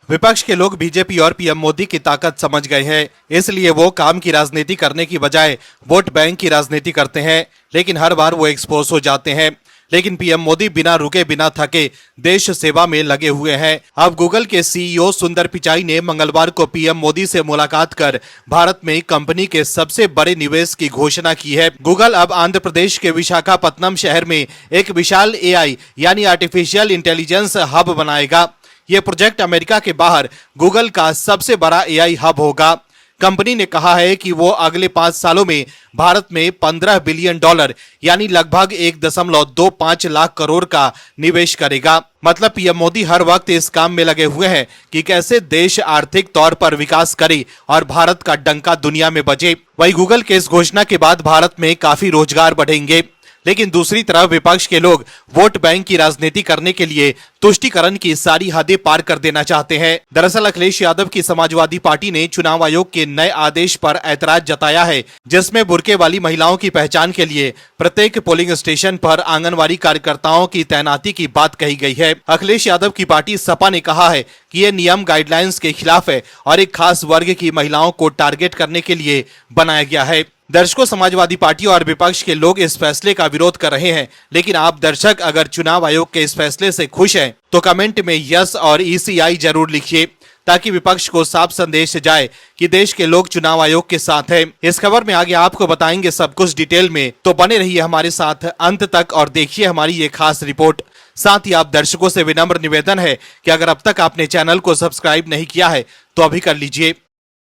विपक्ष के लोग बीजेपी और पीएम मोदी की ताकत समझ गए हैं, इसलिए वो काम की राजनीति करने की बजाय वोट बैंक की राजनीति करते हैं, लेकिन हर बार वो एक्सपोज हो जाते हैं। लेकिन पीएम मोदी बिना रुके बिना थके देश सेवा में लगे हुए हैं। अब गूगल के सीईओ सुंदर पिचाई ने मंगलवार को पीएम मोदी से मुलाकात कर भारत में कंपनी के सबसे बड़े निवेश की घोषणा की है। गूगल अब आंध्र प्रदेश के विशाखापत्तनम शहर में एक विशाल एआई यानी आर्टिफिशियल इंटेलिजेंस हब बनाएगा। ये प्रोजेक्ट अमेरिका के बाहर गूगल का सबसे बड़ा एआई हब होगा। कंपनी ने कहा है कि वो अगले 5 सालों में भारत में $15 बिलियन यानी लगभग 1.25 लाख करोड़ का निवेश करेगा। मतलब पीएम मोदी हर वक्त इस काम में लगे हुए हैं कि कैसे देश आर्थिक तौर पर विकास करे और भारत का डंका दुनिया में बजे। वहीं गूगल के इस घोषणा के बाद भारत में काफी रोजगार बढ़ेंगे। लेकिन दूसरी तरफ विपक्ष के लोग वोट बैंक की राजनीति करने के लिए तुष्टीकरण की सारी हदें पार कर देना चाहते हैं। दरअसल अखिलेश यादव की समाजवादी पार्टी ने चुनाव आयोग के नए आदेश पर ऐतराज जताया है, जिसमें बुर्के वाली महिलाओं की पहचान के लिए प्रत्येक पोलिंग स्टेशन पर आंगनवाड़ी कार्यकर्ताओं की तैनाती की बात कही गई है। अखिलेश यादव की पार्टी सपा ने कहा है कि ये नियम गाइडलाइंस के खिलाफ है और एक खास वर्ग की महिलाओं को टारगेट करने के लिए बनाया गया है। दर्शकों, समाजवादी पार्टी और विपक्ष के लोग इस फैसले का विरोध कर रहे हैं, लेकिन आप दर्शक अगर चुनाव आयोग के इस फैसले से खुश हैं तो कमेंट में यस और ईसीआई जरूर लिखिए, ताकि विपक्ष को साफ संदेश जाए कि देश के लोग चुनाव आयोग के साथ हैं। इस खबर में आगे आपको बताएंगे सब कुछ डिटेल में, तो बने रहिए हमारे साथ अंत तक और देखिए हमारी ये खास रिपोर्ट। साथ ही आप दर्शकों से विनम्र निवेदन है कि अगर अब तक आपने चैनल को सब्सक्राइब नहीं किया है तो अभी कर लीजिए।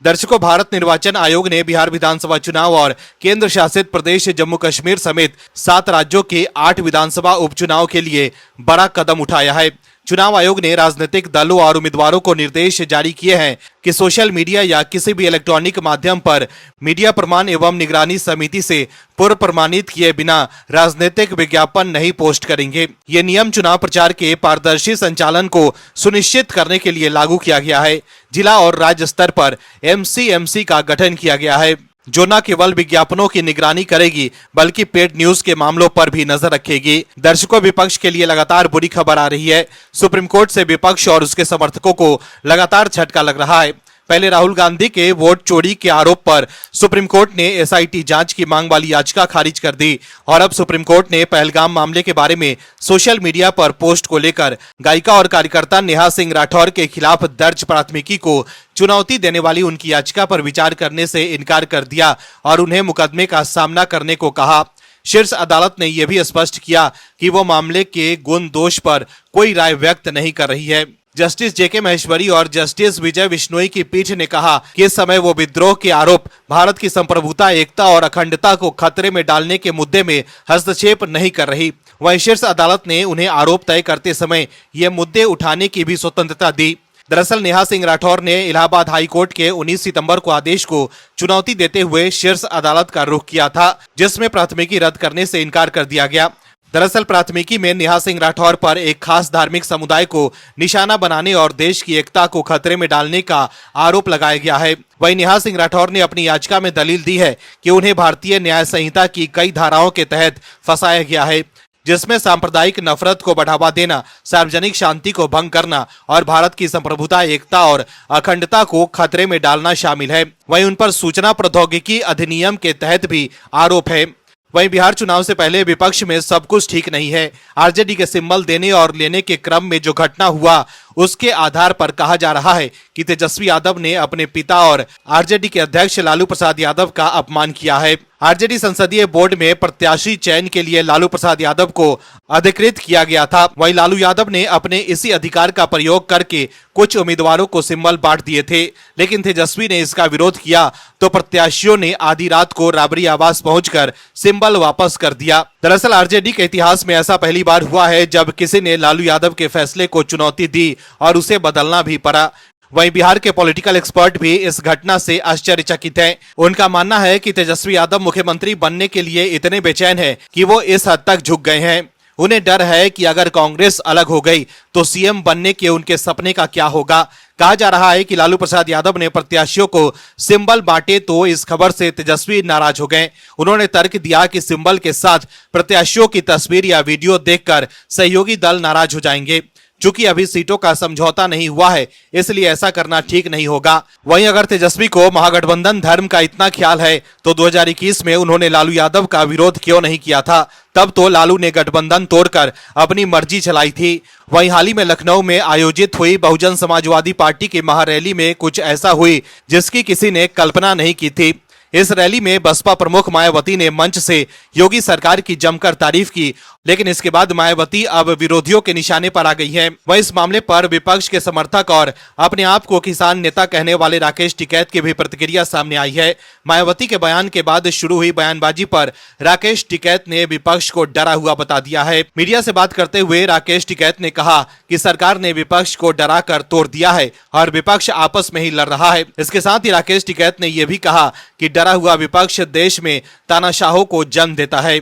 दर्शकों, भारत निर्वाचन आयोग ने बिहार विधानसभा चुनाव और केंद्र शासित प्रदेश जम्मू कश्मीर समेत 7 राज्यों के 8 विधानसभा उपचुनाव के लिए बड़ा कदम उठाया है। चुनाव आयोग ने राजनीतिक दलों और उम्मीदवारों को निर्देश जारी किए हैं कि सोशल मीडिया या किसी भी इलेक्ट्रॉनिक माध्यम पर मीडिया प्रमाण एवं निगरानी समिति से पूर्व प्रमाणित किए बिना राजनीतिक विज्ञापन नहीं पोस्ट करेंगे। ये नियम चुनाव प्रचार के पारदर्शी संचालन को सुनिश्चित करने के लिए लागू किया गया है। जिला और राज्य स्तर पर एमसीएमसी का गठन किया गया है, जो न केवल विज्ञापनों की निगरानी करेगी बल्कि पेड न्यूज के मामलों पर भी नजर रखेगी। दर्शकों, विपक्ष के लिए लगातार बुरी खबर आ रही है। सुप्रीम कोर्ट से विपक्ष और उसके समर्थकों को लगातार झटका लग रहा है। पहले राहुल गांधी के वोट चोरी के आरोप पर सुप्रीम कोर्ट ने एसआईटी जांच की मांग वाली याचिका खारिज कर दी और अब सुप्रीम कोर्ट ने पहलगाम मामले के बारे में सोशल मीडिया पर पोस्ट को लेकर गायिका और कार्यकर्ता नेहा सिंह राठौर के खिलाफ दर्ज प्राथमिकी को चुनौती देने वाली उनकी याचिका पर विचार करने से इनकार कर दिया और उन्हें मुकदमे का सामना करने को कहा। शीर्ष अदालत ने यह भी स्पष्ट किया कि वो मामले के गुण दोष पर कोई राय व्यक्त नहीं कर रही है। जस्टिस जेके महेश्वरी और जस्टिस विजय बिश्नोई की पीठ ने कहा कि इस समय वो विद्रोह के आरोप, भारत की संप्रभुता, एकता और अखंडता को खतरे में डालने के मुद्दे में हस्तक्षेप नहीं कर रही। वहीं शीर्ष अदालत ने उन्हें आरोप तय करते समय ये मुद्दे उठाने की भी स्वतंत्रता दी। दरअसल नेहा सिंह राठौर ने इलाहाबाद हाई कोर्ट के 19 सितंबर को आदेश को चुनौती देते हुए शीर्ष अदालत का रुख किया था, जिसमें प्राथमिकी रद्द करने से इनकार कर दिया गया। दरअसल प्राथमिकी में नेहा सिंह राठौर पर एक खास धार्मिक समुदाय को निशाना बनाने और देश की एकता को खतरे में डालने का आरोप लगाया गया है। वहीं नेहा सिंह राठौर ने अपनी याचिका में दलील दी है कि उन्हें भारतीय न्याय संहिता की कई धाराओं के तहत फंसाया गया है, जिसमें सांप्रदायिक नफरत को बढ़ावा देना, सार्वजनिक शांति को भंग करना और भारत की संप्रभुता, एकता और अखंडता को खतरे में डालना शामिल है। वहीं उन पर सूचना प्रौद्योगिकी अधिनियम के तहत भी आरोप है। वहीं बिहार चुनाव से पहले विपक्ष में सब कुछ ठीक नहीं है। आरजेडी के सिंबल देने और लेने के क्रम में जो घटना हुआ उसके आधार पर कहा जा रहा है कि तेजस्वी यादव ने अपने पिता और आरजेडी के अध्यक्ष लालू प्रसाद यादव का अपमान किया है। आरजेडी संसदीय बोर्ड में प्रत्याशी चयन के लिए लालू प्रसाद यादव को अधिकृत किया गया था। वहीं लालू यादव ने अपने इसी अधिकार का प्रयोग करके कुछ उम्मीदवारों को सिंबल बांट दिए थे, लेकिन तेजस्वी ने इसका विरोध किया तो प्रत्याशियों ने आधी रात को राबरी आवास पहुंचकर सिंबल वापस कर दिया। दरअसल आरजेडी के इतिहास में ऐसा पहली बार हुआ है जब किसी ने लालू यादव के फैसले को चुनौती दी और उसे बदलना भी पड़ा। वहीं बिहार के पॉलिटिकल एक्सपर्ट भी इस घटना से आश्चर्यचकित हैं। उनका मानना है कि तेजस्वी यादव मुख्यमंत्री बनने के लिए इतने बेचैन हैं कि वो इस हद तक झुक गए हैं। उन्हें डर है कि अगर कांग्रेस अलग हो गई तो सीएम बनने के उनके सपने का क्या होगा। कहा जा रहा है कि लालू प्रसाद यादव ने प्रत्याशियों को सिंबल बांटे तो इस खबर से तेजस्वी नाराज हो गए। उन्होंने तर्क दिया कि सिंबल के साथ प्रत्याशियों की तस्वीर या वीडियो देखकर सहयोगी दल नाराज हो जाएंगे। चूंकि अभी सीटों का समझौता नहीं हुआ है, इसलिए ऐसा करना ठीक नहीं होगा। वहीं अगर तेजस्वी को महागठबंधन धर्म का इतना ख्याल है तो 2021 में उन्होंने लालू यादव का विरोध क्यों नहीं किया था? तब तो लालू ने गठबंधन तोड़कर अपनी मर्जी चलाई थी। वहीं हाल ही में लखनऊ में आयोजित हुई बहुजन समाजवादी पार्टी की महारैली में कुछ ऐसा हुई जिसकी किसी ने कल्पना नहीं की थी। इस रैली में बसपा प्रमुख मायावती ने मंच से योगी सरकार की जमकर तारीफ की, लेकिन इसके बाद मायावती अब विरोधियों के निशाने पर आ गई हैं। वहीं इस मामले पर विपक्ष के समर्थक और अपने आप को किसान नेता कहने वाले राकेश टिकैत की भी प्रतिक्रिया सामने आई है। मायावती के बयान के बाद शुरू हुई बयानबाजी पर राकेश टिकैत ने विपक्ष को डरा हुआ बता दिया है। मीडिया से बात करते हुए राकेश टिकैत ने कहा कि सरकार ने विपक्ष को डरा कर तोड़ दिया है और विपक्ष आपस में ही लड़ रहा है। इसके साथ ही राकेश टिकैत ने यह भी कहा कि डरा हुआ विपक्ष देश में तानाशाहों को जन्म देता है।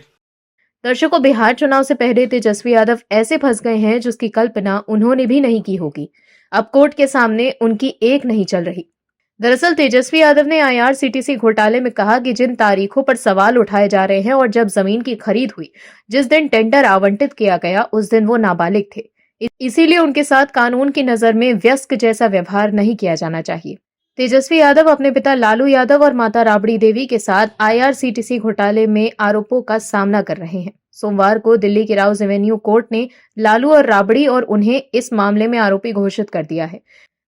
दर्शकों, बिहार चुनाव से पहले तेजस्वी यादव ऐसे फंस गए हैं जिसकी कल्पना उन्होंने भी नहीं की होगी। अब कोर्ट के सामने उनकी एक नहीं चल रही। दरअसल तेजस्वी यादव ने IRCTC घोटाले में कहा कि जिन तारीखों पर सवाल उठाए जा रहे हैं और जब जमीन की खरीद हुई, जिस दिन टेंडर आवंटित किया गया, उस दिन वो नाबालिग थे। इसीलिए उनके साथ कानून की नजर में वयस्क जैसा व्यवहार नहीं किया जाना चाहिए। तेजस्वी यादव अपने पिता लालू यादव और माता राबड़ी देवी के साथ IRCTC घोटाले में आरोपों का सामना कर रहे हैं। सोमवार को दिल्ली की राउज एवेन्यू कोर्ट ने लालू और राबड़ी और उन्हें इस मामले में आरोपी घोषित कर दिया है।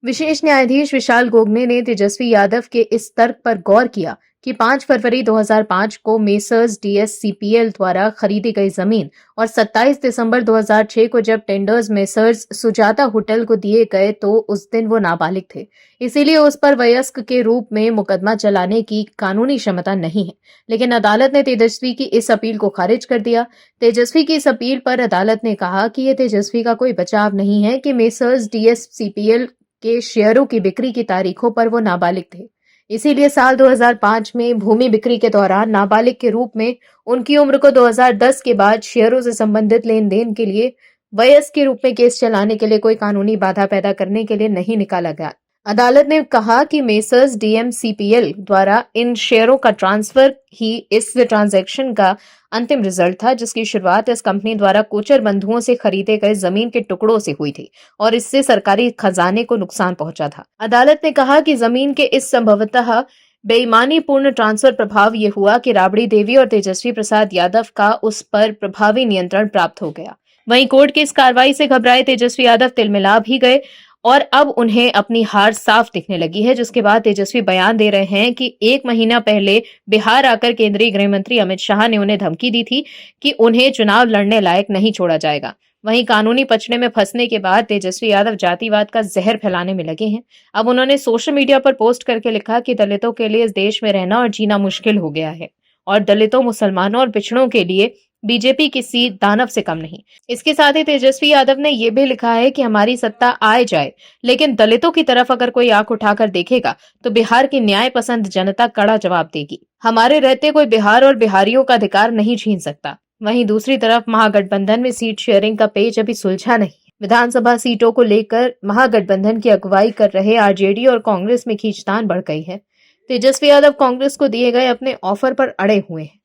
विशेष न्यायाधीश विशाल गोगने ने तेजस्वी यादव के इस तर्क पर गौर किया कि 5 फरवरी 2005 को मेसर्स DSCPL द्वारा खरीदी गई जमीन और 27 दिसंबर 2006 को जब टेंडर्स मेसर्स सुजाता होटल को दिए गए तो उस दिन वो नाबालिग थे। इसीलिए उस पर वयस्क के रूप में मुकदमा चलाने की कानूनी क्षमता नहीं है। लेकिन अदालत ने तेजस्वी की इस अपील को खारिज कर दिया। तेजस्वी की इस अपील पर अदालत ने कहा कि यह तेजस्वी का कोई बचाव नहीं है कि मेसर्स DSCPL के शेयरों की बिक्री की तारीखों पर वो नाबालिग थे। इसीलिए साल 2005 में भूमि बिक्री के दौरान नाबालिग के रूप में उनकी उम्र को 2010 के बाद शेयरों से संबंधित लेन देन के लिए वयस्क के रूप में केस चलाने के लिए कोई कानूनी बाधा पैदा करने के लिए नहीं निकाला गया। अदालत ने कहा कि मेसर्स DMCPL द्वारा इन शेयरों का ट्रांसफर ही इस ट्रांजैक्शन का अंतिम रिजल्ट था, जिसकी शुरुआत इस कंपनी द्वारा कोचर बंधुओं से खरीदे गए जमीन के टुकड़ों से हुई थी और इससे सरकारी खजाने को नुकसान पहुंचा था। अदालत ने कहा कि जमीन के इस संभवतः बेईमानी पूर्ण ट्रांसफर प्रभाव ये हुआ कि राबड़ी देवी और तेजस्वी प्रसाद यादव का उस पर प्रभावी नियंत्रण प्राप्त हो गया। वहीं कोर्ट की इस कार्रवाई से घबराए तेजस्वी यादव तिलमिला भी गए और अब उन्हें अपनी हार साफ दिखने लगी है, जिसके बाद तेजस्वी बयान दे रहे हैं कि 1 महीना पहले बिहार आकर केंद्रीय गृह मंत्री अमित शाह ने उन्हें धमकी दी थी कि उन्हें चुनाव लड़ने लायक नहीं छोड़ा जाएगा। वहीं कानूनी पचड़े में फंसने के बाद तेजस्वी यादव जातिवाद का जहर फैलाने में लगे हैं। अब उन्होंने सोशल मीडिया पर पोस्ट करके लिखा कि दलितों के लिए इस देश में रहना और जीना मुश्किल हो गया है और दलितों, मुसलमानों और पिछड़ों के लिए बीजेपी किसी दानव से कम नहीं। इसके साथ ही तेजस्वी यादव ने यह भी लिखा है कि हमारी सत्ता आए जाए, लेकिन दलितों की तरफ अगर कोई आंख उठाकर देखेगा तो बिहार की न्याय पसंद जनता कड़ा जवाब देगी। हमारे रहते कोई बिहार और बिहारियों का अधिकार नहीं छीन सकता। वहीं दूसरी तरफ महागठबंधन में सीट शेयरिंग का पेच अभी सुलझा नहीं। विधानसभा सीटों को लेकर महागठबंधन की अगुवाई कर रहे RJD और कांग्रेस में खींचतान बढ़ गई है। तेजस्वी यादव कांग्रेस को दिए गए अपने ऑफर पर अड़े हुए हैं।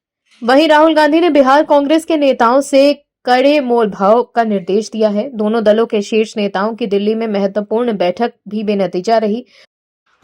वहीं राहुल गांधी ने बिहार कांग्रेस के नेताओं से कड़े मोलभाव का निर्देश दिया है। दोनों दलों के शीर्ष नेताओं की दिल्ली में महत्वपूर्ण बैठक भी बेनतीजा रही।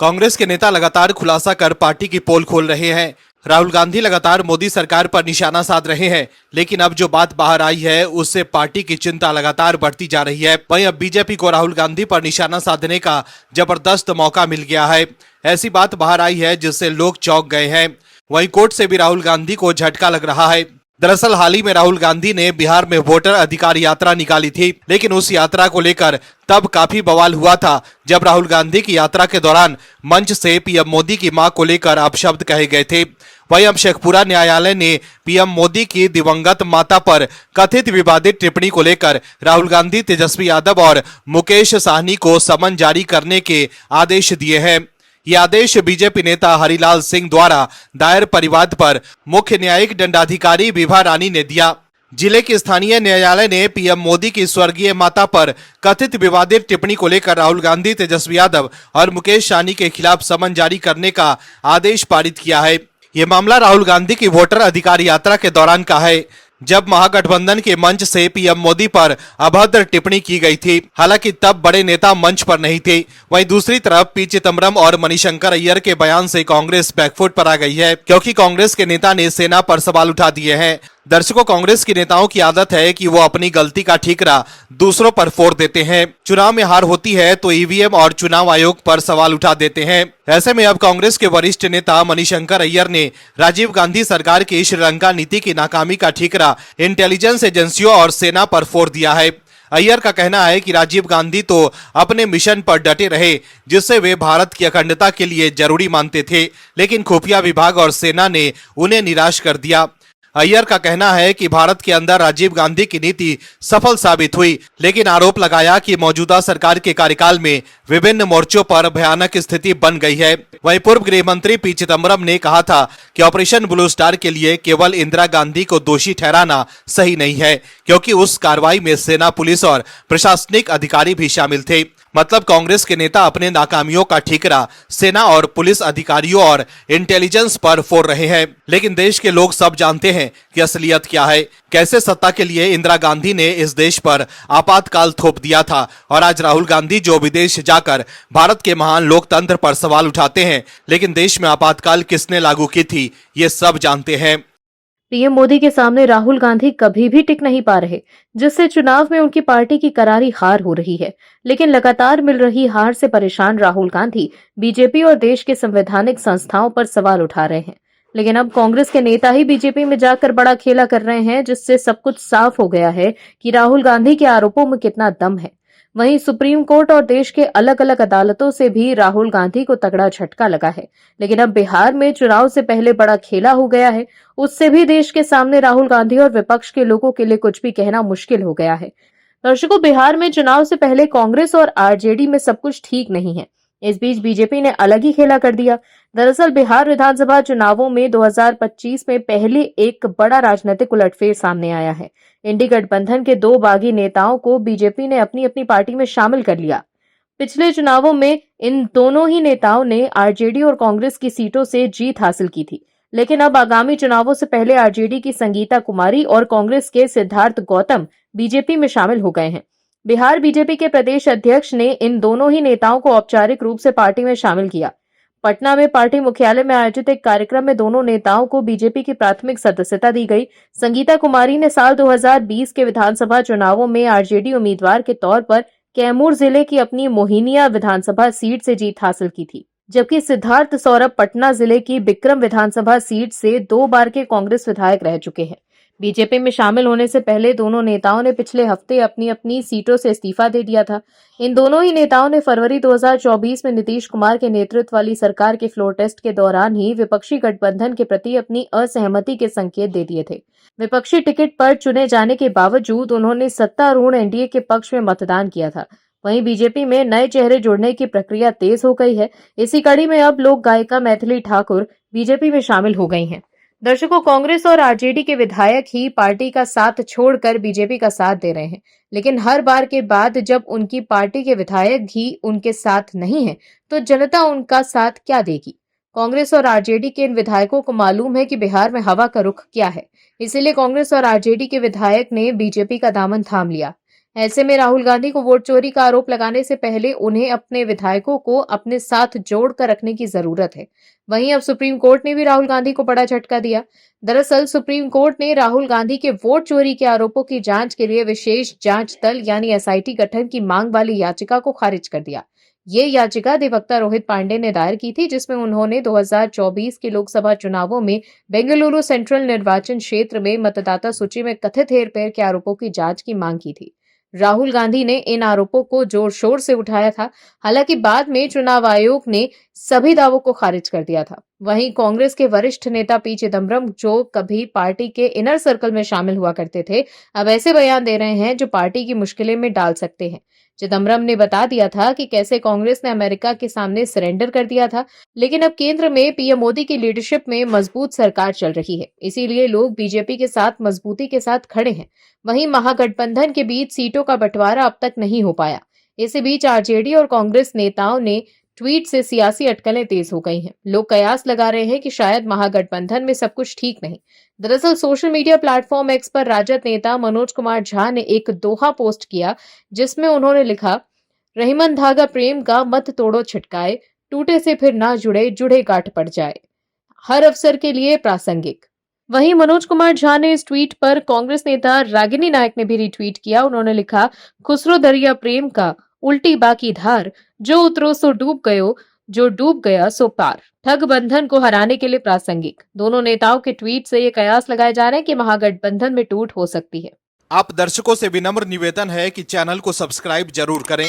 कांग्रेस के नेता लगातार खुलासा कर पार्टी की पोल खोल रहे हैं। राहुल गांधी लगातार मोदी सरकार पर निशाना साध रहे हैं, लेकिन अब जो बात बाहर आई है उससे पार्टी की चिंता लगातार बढ़ती जा रही है। वहीं अब बीजेपी को राहुल गांधी पर निशाना साधने का जबरदस्त मौका मिल गया है। ऐसी बात बाहर आई है जिससे लोग चौंक गए हैं। वहीं कोर्ट से भी राहुल गांधी को झटका लग रहा है। दरअसल हाल ही में राहुल गांधी ने बिहार में वोटर अधिकार यात्रा निकाली थी, लेकिन उस यात्रा को लेकर तब काफी बवाल हुआ था जब राहुल गांधी की यात्रा के दौरान मंच से पीएम मोदी की मां को लेकर अपशब्द कहे गए थे। वहीं अब शेखपुरा न्यायालय ने पीएम मोदी की दिवंगत माता पर कथित विवादित टिप्पणी को लेकर राहुल गांधी, तेजस्वी यादव और मुकेश साहनी को समन जारी करने के आदेश दिए हैं। ये आदेश बीजेपी नेता हरिलाल सिंह द्वारा दायर परिवाद पर मुख्य न्यायिक दंडाधिकारी विभा रानी ने दिया। जिले के स्थानीय न्यायालय ने पीएम मोदी की स्वर्गीय माता पर कथित विवादित टिप्पणी को लेकर राहुल गांधी, तेजस्वी यादव और मुकेश साहनी के खिलाफ समन जारी करने का आदेश पारित किया है। ये मामला राहुल गांधी की वोटर अधिकार यात्रा के दौरान का है। जब महागठबंधन के मंच से पीएम मोदी पर अभद्र टिप्पणी की गई थी। हालांकि तब बड़े नेता मंच पर नहीं थे। वहीं दूसरी तरफ पी चिदम्बरम और मणिशंकर अय्यर के बयान से कांग्रेस बैकफुट पर आ गई है, क्योंकि कांग्रेस के नेता ने सेना पर सवाल उठा दिए हैं। दर्शकों, कांग्रेस के नेताओं की आदत है कि वो अपनी गलती का ठीकरा दूसरों पर फोड़ देते हैं। चुनाव में हार होती है तो ईवीएम और चुनाव आयोग पर सवाल उठा देते हैं। ऐसे में अब कांग्रेस के वरिष्ठ नेता मणिशंकर अय्यर ने राजीव गांधी सरकार की श्रीलंका नीति की नाकामी का ठीकरा इंटेलिजेंस एजेंसियों और सेना पर फोड़ दिया है। अय्यर का कहना है कि राजीव गांधी तो अपने मिशन पर डटे रहे, जिससे वे भारत की अखंडता के लिए जरूरी मानते थे, लेकिन खुफिया विभाग और सेना ने उन्हें निराश कर दिया। अय्यर का कहना है कि भारत के अंदर राजीव गांधी की नीति सफल साबित हुई, लेकिन आरोप लगाया कि मौजूदा सरकार के कार्यकाल में विभिन्न मोर्चों पर भयानक स्थिति बन गई है। वहीं पूर्व गृह मंत्री पी चिदम्बरम ने कहा था कि ऑपरेशन ब्लू स्टार के लिए केवल इंदिरा गांधी को दोषी ठहराना सही नहीं है, क्योंकि उस कार्रवाई में सेना, पुलिस और प्रशासनिक अधिकारी भी शामिल थे। मतलब कांग्रेस के नेता अपने नाकामियों का ठीकरा सेना और पुलिस अधिकारियों और इंटेलिजेंस पर फोड़ रहे हैं, लेकिन देश के लोग सब जानते हैं कि असलियत क्या है। कैसे सत्ता के लिए इंदिरा गांधी ने इस देश पर आपातकाल थोप दिया था, और आज राहुल गांधी जो विदेश जाकर भारत के महान लोकतंत्र पर सवाल उठाते हैं, लेकिन देश में आपातकाल किसने लागू की थी, ये सब जानते हैं। पीएम मोदी के सामने राहुल गांधी कभी भी टिक नहीं पा रहे, जिससे चुनाव में उनकी पार्टी की करारी हार हो रही है। लेकिन लगातार मिल रही हार से परेशान राहुल गांधी बीजेपी और देश के संवैधानिक संस्थाओं पर सवाल उठा रहे हैं। लेकिन अब कांग्रेस के नेता ही बीजेपी में जाकर बड़ा खेला कर रहे हैं, जिससे सब कुछ साफ हो गया है कि राहुल गांधी के आरोपों में कितना दम है। वहीं सुप्रीम कोर्ट और देश के अलग अलग अदालतों से भी राहुल गांधी को तगड़ा झटका लगा है। लेकिन अब बिहार में चुनाव से पहले बड़ा खेला हो गया है, उससे भी देश के सामने राहुल गांधी और विपक्ष के लोगों के लिए कुछ भी कहना मुश्किल हो गया है। दर्शकों, बिहार में चुनाव से पहले कांग्रेस और आरजेडी में सब कुछ ठीक नहीं है। इस बीच बीजेपी ने अलग ही खेला कर दिया। दरअसल बिहार विधानसभा चुनावों में 2025 में पहले एक बड़ा राजनीतिक उलटफेर सामने आया है। इंडी गठबंधन के दो बागी नेताओं को बीजेपी ने अपनी अपनी पार्टी में शामिल कर लिया। पिछले चुनावों में इन दोनों ही नेताओं ने आरजेडी और कांग्रेस की सीटों से जीत हासिल की थी, लेकिन अब आगामी चुनावों से पहले आरजेडी की संगीता कुमारी और कांग्रेस के सिद्धार्थ गौतम बीजेपी में शामिल हो गए हैं। बिहार बीजेपी के प्रदेश अध्यक्ष ने इन दोनों ही नेताओं को औपचारिक रूप से पार्टी में शामिल किया। पटना में पार्टी मुख्यालय में आयोजित एक कार्यक्रम में दोनों नेताओं को बीजेपी की प्राथमिक सदस्यता दी गई। संगीता कुमारी ने साल 2020 के विधानसभा चुनावों में आरजेडी उम्मीदवार के तौर पर कैमूर जिले की अपनी मोहिनिया विधानसभा सीट से जीत हासिल की थी, जबकि सिद्धार्थ सौरभ पटना जिले की बिक्रम विधानसभा सीट से 2 बार के कांग्रेस विधायक रह चुके हैं। बीजेपी में शामिल होने से पहले दोनों नेताओं ने पिछले हफ्ते अपनी अपनी सीटों से इस्तीफा दे दिया था। इन दोनों ही नेताओं ने फरवरी 2024 में नीतीश कुमार के नेतृत्व वाली सरकार के फ्लोर टेस्ट के दौरान ही विपक्षी गठबंधन के प्रति अपनी असहमति के संकेत दे दिए थे। विपक्षी टिकट पर चुने जाने के बावजूद उन्होंने सत्तारूढ़ एनडीए के पक्ष में मतदान किया था। वहीं बीजेपी में नए चेहरे जुड़ने की प्रक्रिया तेज हो गई है। इसी कड़ी में अब लोक गायिका मैथिली ठाकुर बीजेपी में शामिल हो गई हैं। दर्शकों, कांग्रेस और आरजेडी के विधायक ही पार्टी का साथ छोड़कर बीजेपी का साथ दे रहे हैं, लेकिन हर बार के बाद जब उनकी पार्टी के विधायक ही उनके साथ नहीं है, तो जनता उनका साथ क्या देगी? कांग्रेस और आरजेडी के इन विधायकों को मालूम है कि बिहार में हवा का रुख क्या है, इसीलिए कांग्रेस और आरजेडी के विधायक ने बीजेपी का दामन थाम लिया। ऐसे में राहुल गांधी को वोट चोरी का आरोप लगाने से पहले उन्हें अपने विधायकों को अपने साथ जोड़कर रखने की जरूरत है। वहीं अब सुप्रीम कोर्ट ने भी राहुल गांधी को बड़ा झटका दिया। दरअसल सुप्रीम कोर्ट ने राहुल गांधी के वोट चोरी के आरोपों की जांच के लिए विशेष जांच दल यानी एसआईटी गठन की मांग वाली याचिका को खारिज कर दिया। ये याचिका अधिवक्ता रोहित पांडे ने दायर की थी, जिसमें उन्होंने 2024 के लोकसभा चुनावों में बेंगलुरु सेंट्रल निर्वाचन क्षेत्र में मतदाता सूची में कथित हेरफेर के आरोपों की जांच की मांग की थी। राहुल गांधी ने इन आरोपों को जोर शोर से उठाया था। हालांकि बाद में चुनाव आयोग ने सभी दावों को खारिज कर दिया था। वहीं कांग्रेस के वरिष्ठ नेता पी चिदम्बरम, जो कभी पार्टी के इनर सर्कल में शामिल हुआ करते थे, अब ऐसे बयान दे रहे हैं जो पार्टी की मुश्किलें में डाल सकते हैं। चिदम्बरम ने बता दिया था कि कैसे कांग्रेस ने अमेरिका के सामने सरेंडर कर दिया था, लेकिन अब केंद्र में पीएम मोदी की लीडरशिप में मजबूत सरकार चल रही है, इसीलिए लोग बीजेपी के साथ मजबूती के साथ खड़े हैं। वहीं महागठबंधन के बीच सीटों का बंटवारा अब तक नहीं हो पाया। इसी बीच आरजेडी और कांग्रेस नेताओं ने ट्वीट से सियासी अटकलें तेज हो गई हैं। लोग कयास लगा रहे हैं कि शायद महागठबंधन में सब कुछ ठीक नहीं। दरअसल सोशल मीडिया प्लेटफॉर्म एक्स पर राजद नेता मनोज कुमार झा ने एक दोहा पोस्ट किया, जिसमें उन्होंने लिखा, रहीमन धागा प्रेम का मत तोड़ो छिटकाए, टूटे से फिर ना जुड़े, जुड़े गांठ पड़ जाए। हर अवसर के लिए प्रासंगिक। वहीं मनोज कुमार झा ने इस ट्वीट पर कांग्रेस नेता रागिनी नायक ने भी रिट्वीट किया। उन्होंने लिखा, खुसरो दरिया प्रेम का उल्टी बाकी धार, जो उतरो सो डूब गयो, जो डूब गया सो पार। ठग बंधन को हराने के लिए प्रासंगिक। दोनों नेताओं के ट्वीट से ये कयास लगाए जा रहे हैं कि महागठबंधन में टूट हो सकती है। आप दर्शकों से विनम्र निवेदन है कि चैनल को सब्सक्राइब जरूर करें